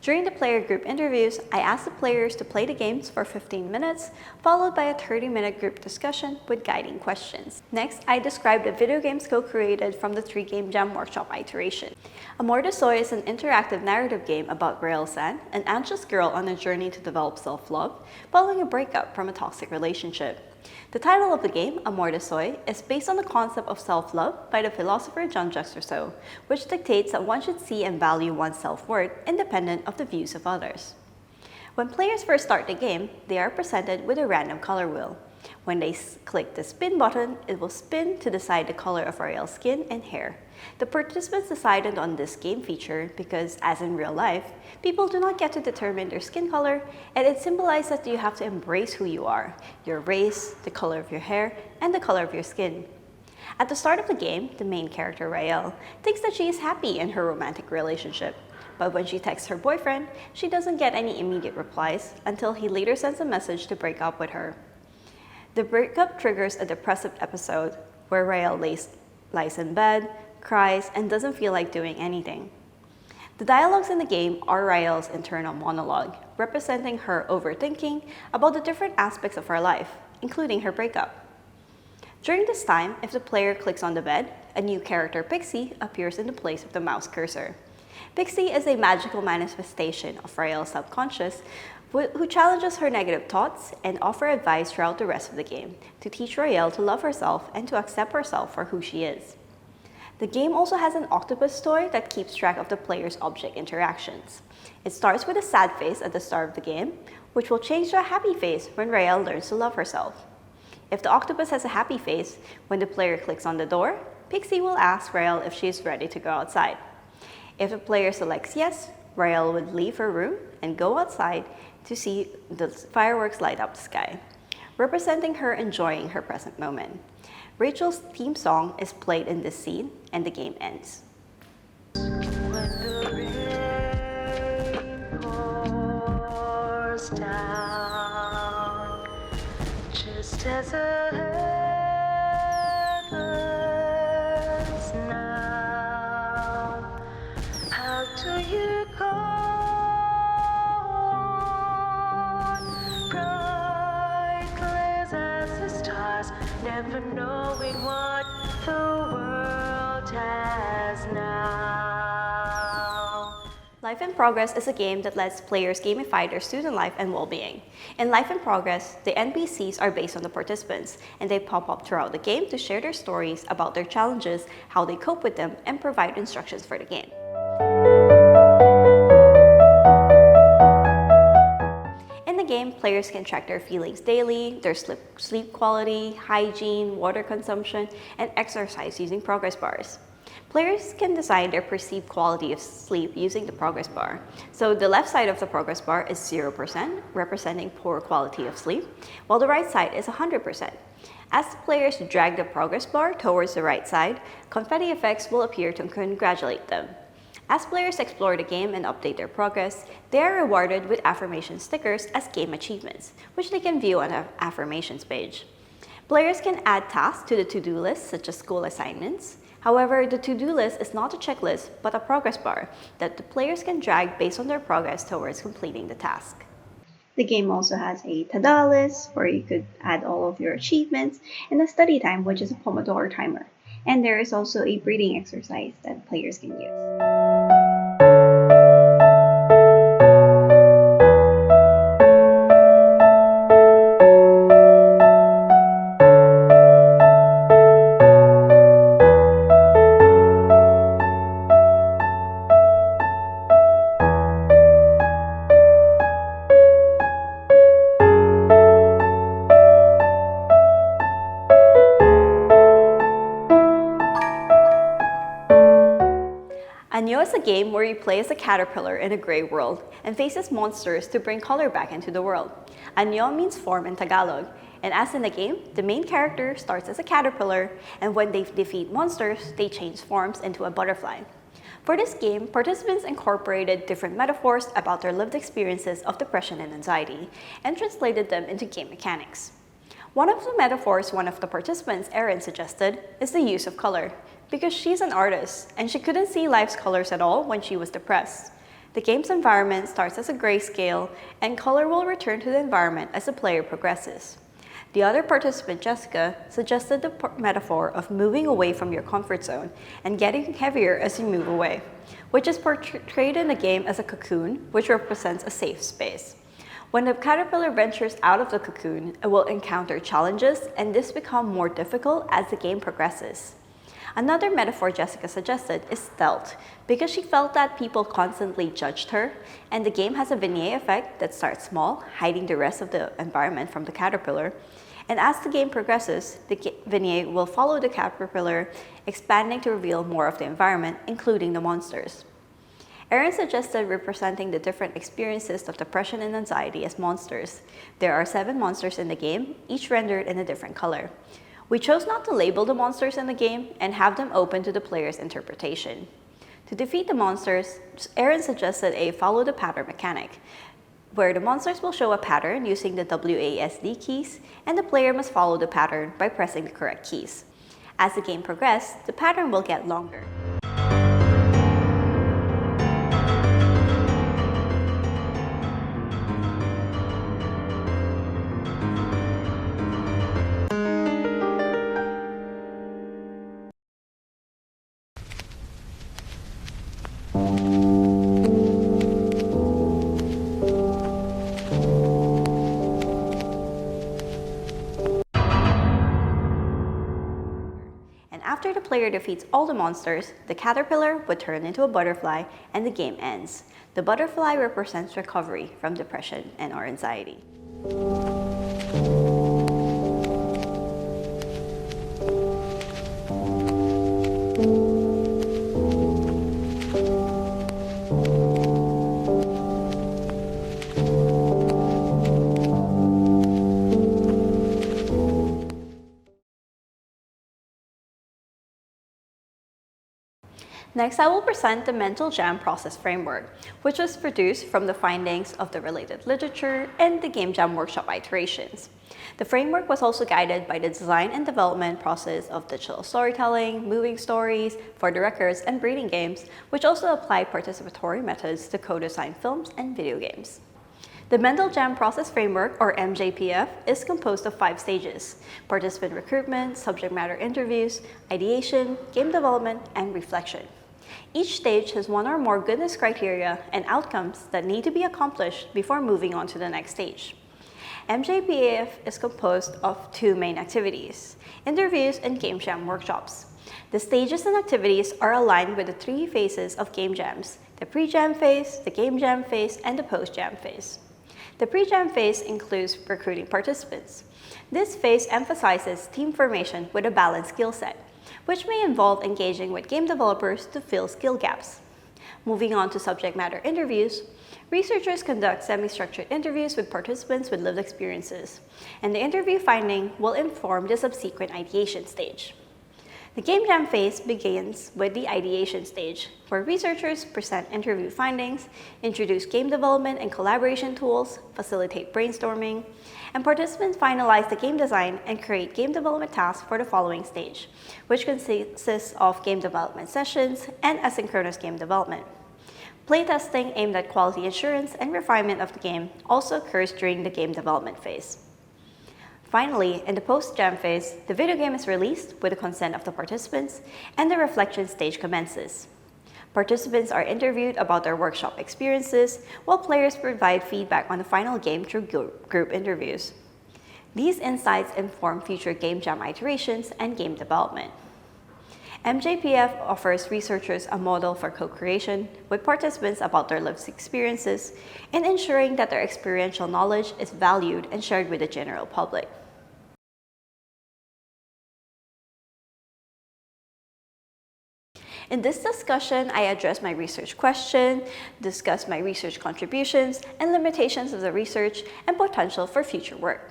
During the player group interviews, I asked the players to play the games for 15 minutes, followed by a 30-minute group discussion with guiding questions. Next, I described the video games co-created from the 3 Game Jam Workshop iteration. Amor de Soy is an interactive narrative game about Rael-san, an anxious girl on a journey to develop self-love following a breakup from a toxic relationship. The title of the game, Amor de Soy, is based on the concept of self-love by the philosopher Jean-Jacques Rousseau, which dictates that one should see and value one's self-worth independent of the views of others. When players first start the game, they are presented with a random color wheel. When they click the spin button, it will spin to decide the color of Rael's skin and hair. The participants decided on this game feature because, as in real life, people do not get to determine their skin color, and it symbolizes that you have to embrace who you are, your race, the color of your hair, and the color of your skin. At the start of the game, the main character, Rael, thinks that she is happy in her romantic relationship. But when she texts her boyfriend, she doesn't get any immediate replies until he later sends a message to break up with her. The breakup triggers a depressive episode where Rael lies in bed, cries, and doesn't feel like doing anything. The dialogues in the game are Rael's internal monologue, representing her overthinking about the different aspects of her life, including her breakup. During this time, if the player clicks on the bed, a new character, Pixie, appears in the place of the mouse cursor. Pixie is a magical manifestation of Rael's subconscious who challenges her negative thoughts and offers advice throughout the rest of the game to teach Rael to love herself and to accept herself for who she is. The game also has an octopus toy that keeps track of the player's object interactions. It starts with a sad face at the start of the game, which will change to a happy face when Rael learns to love herself. If the octopus has a happy face, when the player clicks on the door, Pixie will ask Rael if she is ready to go outside. If the player selects yes, Rael would leave her room and go outside to see the fireworks light up the sky, representing her enjoying her present moment. Rachel's theme song is played in this scene, and the game ends. When the rain pours down, just as the heavens now, how do you go on? Bright clear as the stars, never knowing what the world has now. Life in Progress is a game that lets players gamify their student life and well-being. In Life in Progress, the NPCs are based on the participants, and they pop up throughout the game to share their stories about their challenges, how they cope with them, and provide instructions for the game. In the game, players can track their feelings daily, their sleep quality, hygiene, water consumption, and exercise using progress bars. Players can decide their perceived quality of sleep using the progress bar. So the left side of the progress bar is 0%, representing poor quality of sleep, while the right side is 100%. As the players drag the progress bar towards the right side, confetti effects will appear to congratulate them. As players explore the game and update their progress, they are rewarded with affirmation stickers as game achievements, which they can view on the affirmations page. Players can add tasks to the to-do list, such as school assignments. However, the to-do list is not a checklist, but a progress bar that the players can drag based on their progress towards completing the task. The game also has a tada list, where you could add all of your achievements, and a study time, which is a Pomodoro timer. And there is also a breathing exercise that players can use. Anyo is a game where you play as a caterpillar in a gray world and faces monsters to bring color back into the world. Anyo means form in Tagalog, and as in the game, the main character starts as a caterpillar, and when they defeat monsters, they change forms into a butterfly. For this game, participants incorporated different metaphors about their lived experiences of depression and anxiety and translated them into game mechanics. One of the metaphors one of the participants, Erin, suggested is the use of color, because she's an artist and she couldn't see life's colors at all when she was depressed. The game's environment starts as a grayscale, and color will return to the environment as the player progresses. The other participant, Jessica, suggested the metaphor of moving away from your comfort zone and getting heavier as you move away, which is portrayed in the game as a cocoon, which represents a safe space. When the caterpillar ventures out of the cocoon, it will encounter challenges, and this becomes more difficult as the game progresses. Another metaphor Jessica suggested is stealth, because she felt that people constantly judged her, and the game has a vignette effect that starts small, hiding the rest of the environment from the caterpillar. And as the game progresses, the vignette will follow the caterpillar, expanding to reveal more of the environment, including the monsters. Erin suggested representing the different experiences of depression and anxiety as monsters. There are 7 monsters in the game, each rendered in a different color. We chose not to label the monsters in the game and have them open to the player's interpretation. To defeat the monsters, Erin suggested a follow the pattern mechanic, where the monsters will show a pattern using the WASD keys, and the player must follow the pattern by pressing the correct keys. As the game progresses, the pattern will get longer. After the player defeats all the monsters, the caterpillar would turn into a butterfly and the game ends. The butterfly represents recovery from depression and/or anxiety. Next, I will present the Mental Jam Process Framework, which was produced from the findings of the related literature and the Game Jam workshop iterations. The framework was also guided by the design and development process of digital storytelling, moving stories, for the records, and breeding games, which also apply participatory methods to co-design films and video games. The Mental Jam Process Framework, or MJPF, is composed of 5 stages: participant recruitment, subject matter interviews, ideation, game development, and reflection. Each stage has one or more goodness criteria and outcomes that need to be accomplished before moving on to the next stage. MJPAF is composed of 2 main activities: interviews and game jam workshops. The stages and activities are aligned with the 3 phases of game jams: the pre-jam phase, the game jam phase, and the post-jam phase. The pre-jam phase includes recruiting participants. This phase emphasizes team formation with a balanced skill set, which may involve engaging with game developers to fill skill gaps. Moving on to subject matter interviews, researchers conduct semi-structured interviews with participants with lived experiences, and the interview finding will inform the subsequent ideation stage. The game jam phase begins with the ideation stage, where researchers present interview findings, introduce game development and collaboration tools, facilitate brainstorming, and participants finalize the game design and create game development tasks for the following stage, which consists of game development sessions and asynchronous game development. Playtesting aimed at quality assurance and refinement of the game also occurs during the game development phase. Finally, in the post-jam phase, the video game is released with the consent of the participants, and the reflection stage commences. Participants are interviewed about their workshop experiences, while players provide feedback on the final game through group interviews. These insights inform future game jam iterations and game development. MJPF offers researchers a model for co-creation with participants about their lived experiences in ensuring that their experiential knowledge is valued and shared with the general public. In this discussion, I address my research question, discuss my research contributions and limitations of the research, and potential for future work.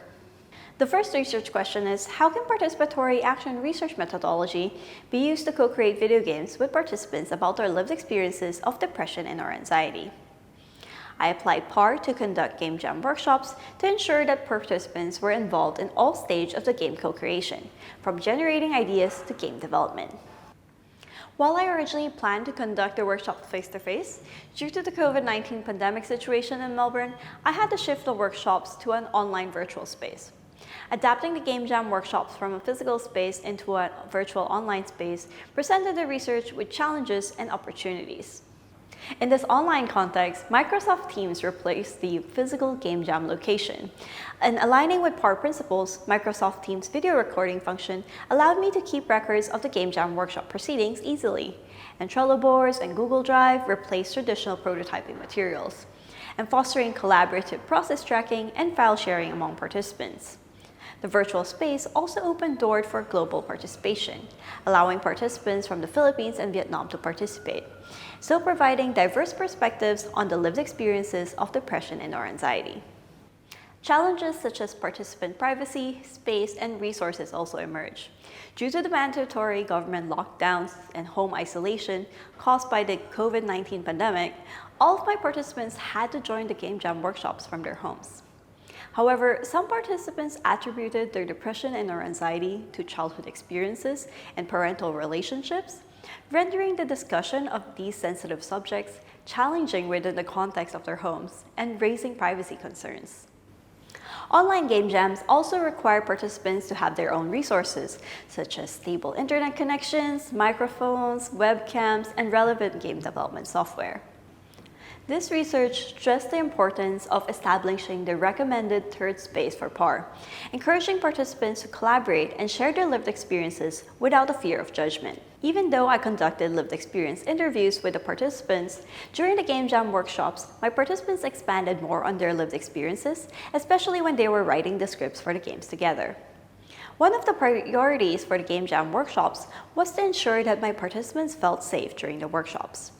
The first research question is, how can participatory action research methodology be used to co-create video games with participants about their lived experiences of depression and/or anxiety? I applied PAR to conduct game jam workshops to ensure that participants were involved in all stages of the game co-creation, from generating ideas to game development. While I originally planned to conduct the workshop face-to-face, due to the COVID-19 pandemic situation in Melbourne, I had to shift the workshops to an online virtual space. Adapting the Game Jam workshops from a physical space into a virtual online space presented the research with challenges and opportunities. In this online context, Microsoft Teams replaced the physical Game Jam location. And aligning with PAR principles, Microsoft Teams video recording function allowed me to keep records of the Game Jam workshop proceedings easily. And Trello boards and Google Drive replaced traditional prototyping materials, and fostering collaborative process tracking and file sharing among participants. The virtual space also opened doors for global participation, allowing participants from the Philippines and Vietnam to participate, so providing diverse perspectives on the lived experiences of depression and/or anxiety. Challenges such as participant privacy, space, and resources also emerge. Due to the mandatory government lockdowns and home isolation caused by the COVID-19 pandemic, all of my participants had to join the Game Jam workshops from their homes. However, some participants attributed their depression and/or anxiety to childhood experiences and parental relationships, rendering the discussion of these sensitive subjects challenging within the context of their homes and raising privacy concerns. Online game jams also require participants to have their own resources, such as stable internet connections, microphones, webcams, and relevant game development software. This research stressed the importance of establishing the recommended third space for PAR, encouraging participants to collaborate and share their lived experiences without a fear of judgment. Even though I conducted lived experience interviews with the participants, during the Game Jam workshops, my participants expanded more on their lived experiences, especially when they were writing the scripts for the games together. One of the priorities for the Game Jam workshops was to ensure that my participants felt safe during the workshops.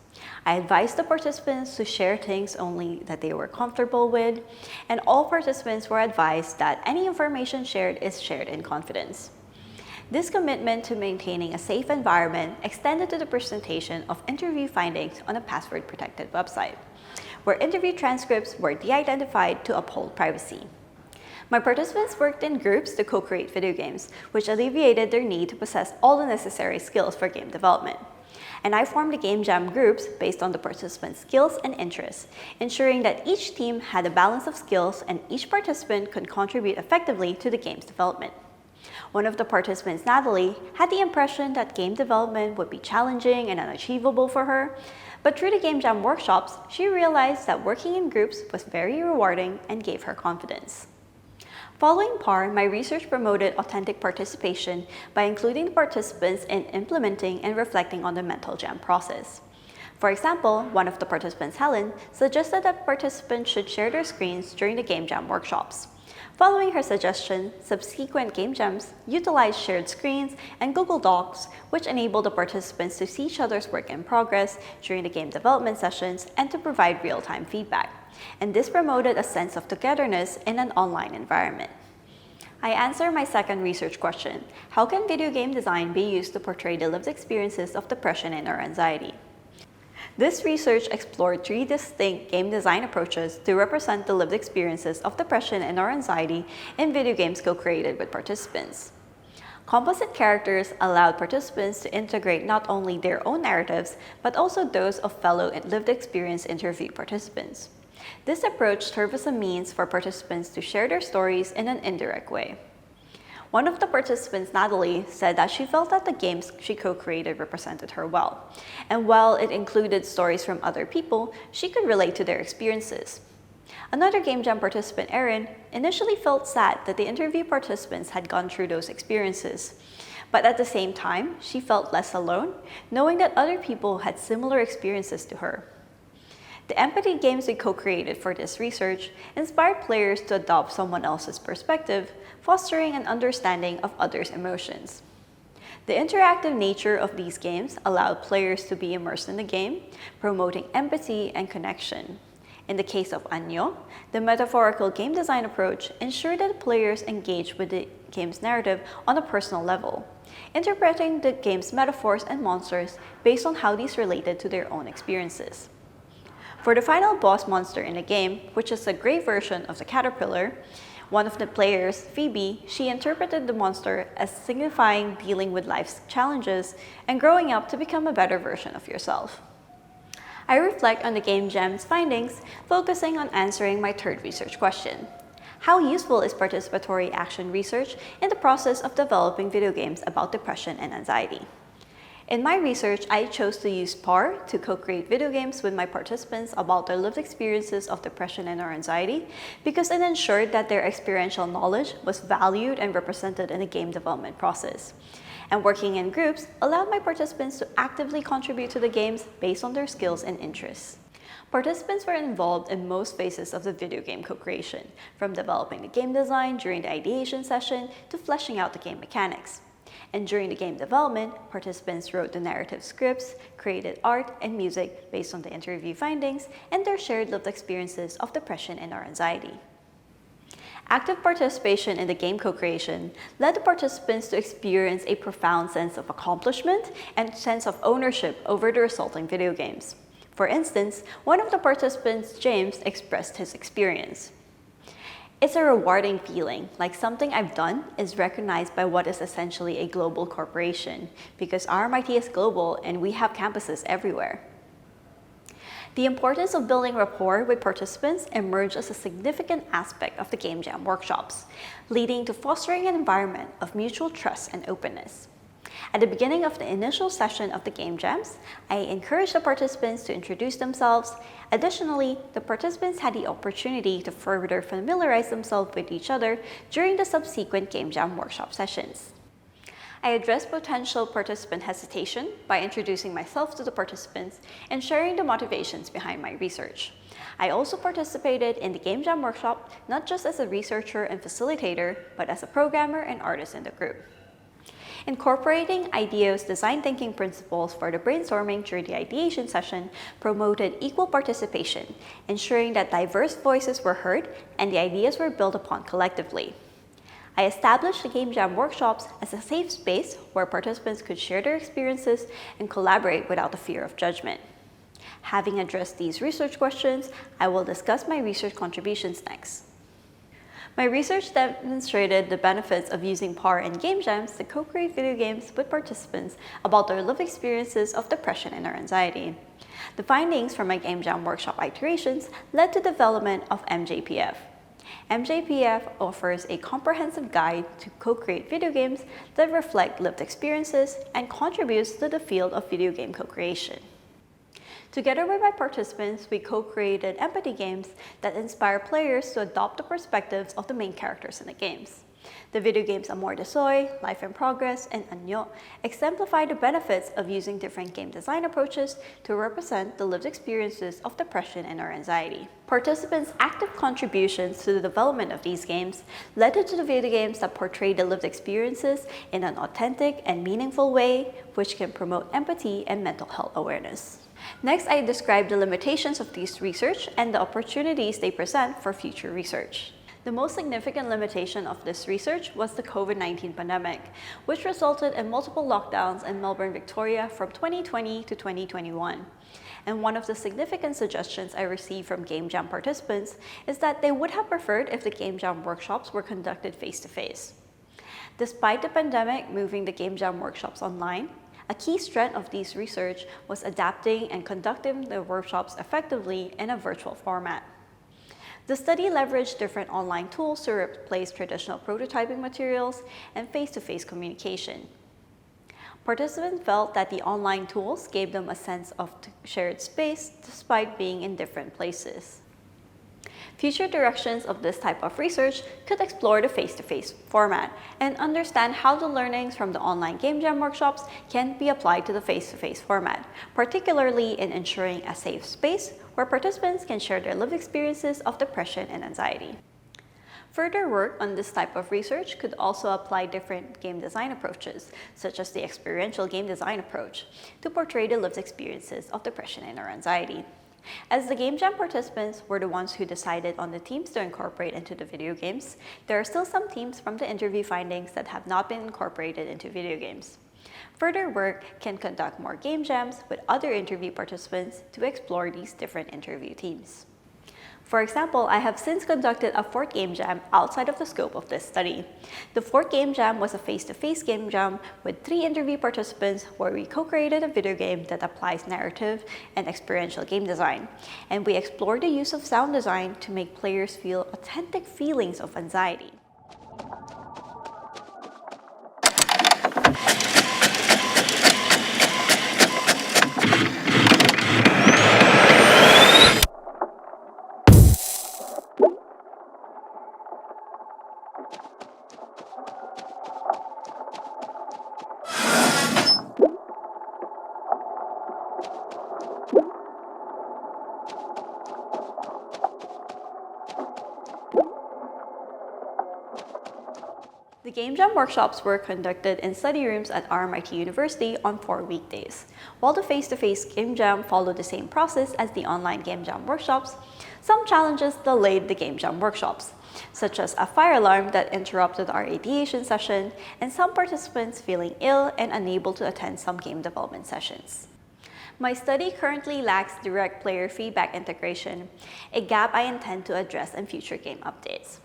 I advised the participants to share things only that they were comfortable with, and all participants were advised that any information shared is shared in confidence. This commitment to maintaining a safe environment extended to the presentation of interview findings on a password-protected website, where interview transcripts were de-identified to uphold privacy. My participants worked in groups to co-create video games, which alleviated their need to possess all the necessary skills for game development. And I formed the Game Jam groups based on the participants' skills and interests, ensuring that each team had a balance of skills and each participant could contribute effectively to the game's development. One of the participants, Natalie, had the impression that game development would be challenging and unachievable for her, but through the Game Jam workshops, she realized that working in groups was very rewarding and gave her confidence. Following PAR, my research promoted authentic participation by including the participants in implementing and reflecting on the mental jam process. For example, one of the participants, Helen, suggested that participants should share their screens during the Game Jam workshops. Following her suggestion, subsequent Game Jams utilized shared screens and Google Docs, which enabled the participants to see each other's work in progress during the game development sessions and to provide real-time feedback. And this promoted a sense of togetherness in an online environment. I answer my second research question: how can video game design be used to portray the lived experiences of depression and/or anxiety? This research explored 3 distinct game design approaches to represent the lived experiences of depression and/or anxiety in video games co-created with participants. Composite characters allowed participants to integrate not only their own narratives, but also those of fellow lived experience interview participants. This approach served as a means for participants to share their stories in an indirect way. One of the participants, Natalie, said that she felt that the games she co-created represented her well, and while it included stories from other people, she could relate to their experiences. Another Game Jam participant, Erin, initially felt sad that the interview participants had gone through those experiences, but at the same time, she felt less alone, knowing that other people had similar experiences to her. The empathy games we co-created for this research inspired players to adopt someone else's perspective, fostering an understanding of others' emotions. The interactive nature of these games allowed players to be immersed in the game, promoting empathy and connection. In the case of Anyo, the metaphorical game design approach ensured that players engaged with the game's narrative on a personal level, interpreting the game's metaphors and monsters based on how these related to their own experiences. For the final boss monster in the game, which is a gray version of the caterpillar, One of the players, Phoebe, she interpreted the monster as signifying dealing with life's challenges and growing up to become a better version of yourself. I reflect on the Game Jam's findings, focusing on answering my third research question. How useful is participatory action research in the process of developing video games about depression and anxiety? In my research, I chose to use PAR to co-create video games with my participants about their lived experiences of depression and or anxiety because it ensured that their experiential knowledge was valued and represented in the game development process. And working in groups allowed my participants to actively contribute to the games based on their skills and interests. Participants were involved in most phases of the video game co-creation, from developing the game design during the ideation session to fleshing out the game mechanics. And during the game development, participants wrote the narrative scripts, created art and music based on the interview findings, and their shared lived experiences of depression and or anxiety. Active participation in the game co-creation led the participants to experience a profound sense of accomplishment and sense of ownership over the resulting video games. For instance, one of the participants, James, expressed his experience. It's a rewarding feeling, like something I've done is recognized by what is essentially a global corporation, because RMIT is global and we have campuses everywhere. The importance of building rapport with participants emerged as a significant aspect of the Game Jam workshops, leading to fostering an environment of mutual trust and openness. At the beginning of the initial session of the Game Jams, I encouraged the participants to introduce themselves. Additionally, the participants had the opportunity to further familiarize themselves with each other during the subsequent Game Jam workshop sessions. I addressed potential participant hesitation by introducing myself to the participants and sharing the motivations behind my research. I also participated in the Game Jam workshop not just as a researcher and facilitator, but as a programmer and artist in the group. Incorporating IDEO's design thinking principles for the brainstorming during the ideation session promoted equal participation, ensuring that diverse voices were heard and the ideas were built upon collectively. I established the Game Jam workshops as a safe space where participants could share their experiences and collaborate without the fear of judgment. Having addressed these research questions, I will discuss my research contributions next. My research demonstrated the benefits of using PAR and Game Jams to co-create video games with participants about their lived experiences of depression and or anxiety. The findings from my Game Jam workshop iterations led to development of MJPF. MJPF offers a comprehensive guide to co-create video games that reflect lived experiences and contributes to the field of video game co-creation. Together with my participants, we co-created empathy games that inspire players to adopt the perspectives of the main characters in the games. The video games Amor de Soy, Life in Progress, and Anyo exemplify the benefits of using different game design approaches to represent the lived experiences of depression and or anxiety. Participants' active contributions to the development of these games led to the video games that portray the lived experiences in an authentic and meaningful way, which can promote empathy and mental health awareness. Next, I describe the limitations of this research and the opportunities they present for future research. The most significant limitation of this research was the COVID-19 pandemic, which resulted in multiple lockdowns in Melbourne, Victoria from 2020 to 2021. And one of the significant suggestions I received from Game Jam participants is that they would have preferred if the Game Jam workshops were conducted face-to-face. Despite the pandemic moving the Game Jam workshops online, a key strength of this research was adapting and conducting the workshops effectively in a virtual format. The study leveraged different online tools to replace traditional prototyping materials and face-to-face communication. Participants felt that the online tools gave them a sense of shared space despite being in different places. Future directions of this type of research could explore the face-to-face format and understand how the learnings from the online Game Jam workshops can be applied to the face-to-face format, particularly in ensuring a safe space where participants can share their lived experiences of depression and anxiety. Further work on this type of research could also apply different game design approaches, such as the experiential game design approach, to portray the lived experiences of depression and or anxiety. As the Game Jam participants were the ones who decided on the themes to incorporate into the video games, there are still some themes from the interview findings that have not been incorporated into video games. Further work can conduct more Game Jams with other interview participants to explore these different interview themes. For example, I have since conducted a fourth game jam outside of the scope of this study. The fourth game jam was a face-to-face game jam with 3 interview participants where we co-created a video game that applies narrative and experiential game design. And we explored the use of sound design to make players feel authentic feelings of anxiety. The Game Jam workshops were conducted in study rooms at RMIT University on 4 weekdays. While the face-to-face Game Jam followed the same process as the online Game Jam workshops, some challenges delayed the Game Jam workshops, such as a fire alarm that interrupted our ideation session and some participants feeling ill and unable to attend some game development sessions. My study currently lacks direct player feedback integration, a gap I intend to address in future game updates.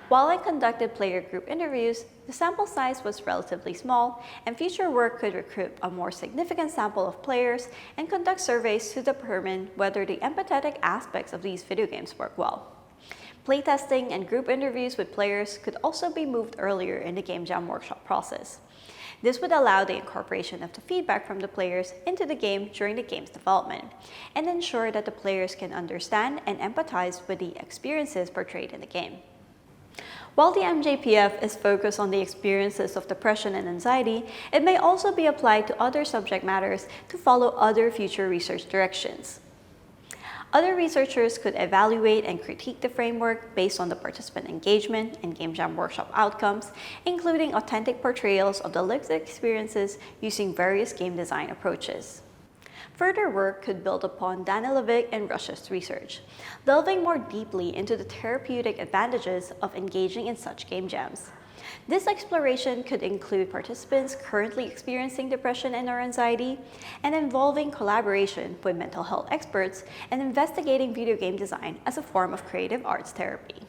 While I conducted player group interviews, the sample size was relatively small, and future work could recruit a more significant sample of players and conduct surveys to determine whether the empathetic aspects of these video games work well. Playtesting and group interviews with players could also be moved earlier in the Game Jam workshop process. This would allow the incorporation of the feedback from the players into the game during the game's development, and ensure that the players can understand and empathize with the experiences portrayed in the game. While the MJPF is focused on the experiences of depression and anxiety, it may also be applied to other subject matters to follow other future research directions. Other researchers could evaluate and critique the framework based on the participant engagement and Game Jam workshop outcomes, including authentic portrayals of the lived experiences using various game design approaches. Further work could build upon Danilovic and Rush's research, delving more deeply into the therapeutic advantages of engaging in such game jams. This exploration could include participants currently experiencing depression and or anxiety, and involving collaboration with mental health experts and investigating video game design as a form of creative arts therapy.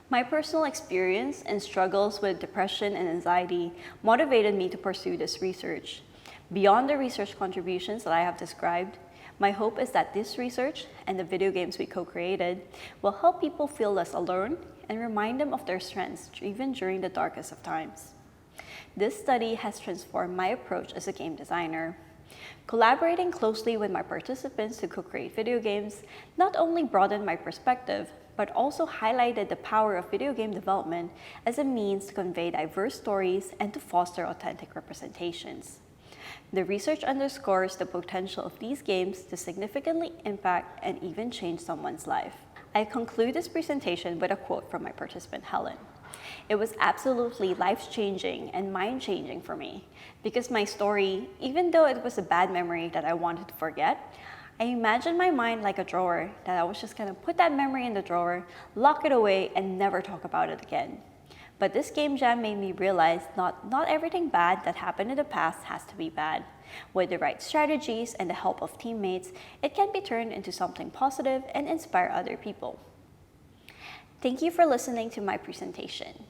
My personal experience and struggles with depression and anxiety motivated me to pursue this research. Beyond the research contributions that I have described, my hope is that this research and the video games we co-created will help people feel less alone and remind them of their strengths even during the darkest of times. This study has transformed my approach as a game designer. Collaborating closely with my participants to co-create video games not only broadened my perspective, but also highlighted the power of video game development as a means to convey diverse stories and to foster authentic representations. The research underscores the potential of these games to significantly impact and even change someone's life. I conclude this presentation with a quote from my participant, Helen. It was absolutely life-changing and mind-changing for me because my story, even though it was a bad memory that I wanted to forget, I imagined my mind like a drawer that I was just gonna put that memory in the drawer, lock it away, and never talk about it again. But this game jam made me realize not everything bad that happened in the past has to be bad. With the right strategies and the help of teammates, it can be turned into something positive and inspire other people. Thank you for listening to my presentation.